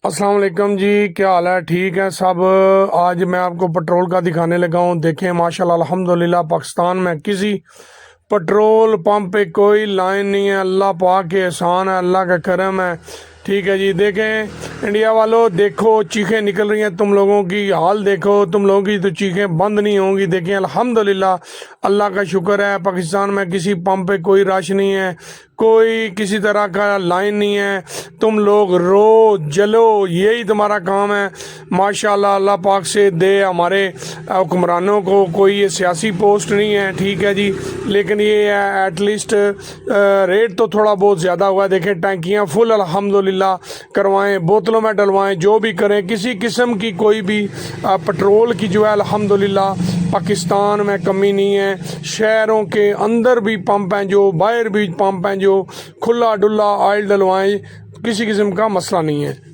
अस्सलाम वालेकुम जी, क्या हाल है? ठीक है सब। आज मैं आपको पेट्रोल का दिखाने लगा हूँ। देखें माशाल्लाह अल्हम्दुलिल्लाह, पाकिस्तान में किसी पेट्रोल पंप पे कोई लाइन नहीं है। अल्लाह पाक के एहसान है, अल्लाह का करम है। ठीक है जी। देखें इंडिया वालों, देखो चीखें निकल रही हैं तुम लोगों की, हाल देखो, तुम लोगों की तो चीखें बंद नहीं होंगी। देखें अल्हम्दुलिल्लाह, अल्लाह का शुक्र है, पाकिस्तान में किसी पंप पे कोई रश नहीं है, कोई किसी तरह का लाइन नहीं है। तुम लोग रो जलो, यही तुम्हारा काम है। माशाल्लाह, अल्लाह पाक से दे हमारे हुक्मरानों को। कोई ये सियासी पोस्ट नहीं है, ठीक है जी, लेकिन ये है एटलीस्ट रेट तो थोड़ा बहुत ज़्यादा हुआ है। देखें टैंकियाँ फुल अल्हम्दुलिल्लाह करवाएं, बोतलों में डलवाएं, जो भी करें, किसी किस्म की कोई भी पेट्रोल की जो है अल्हम्दुलिल्लाह पाकिस्तान में कमी नहीं है। शहरों के अंदर भी पंप हैं, जो बाहर भी पंप हैं, जो खुला डुल्ला ऑयल डलवाएं, किसी किस्म का मसला नहीं है।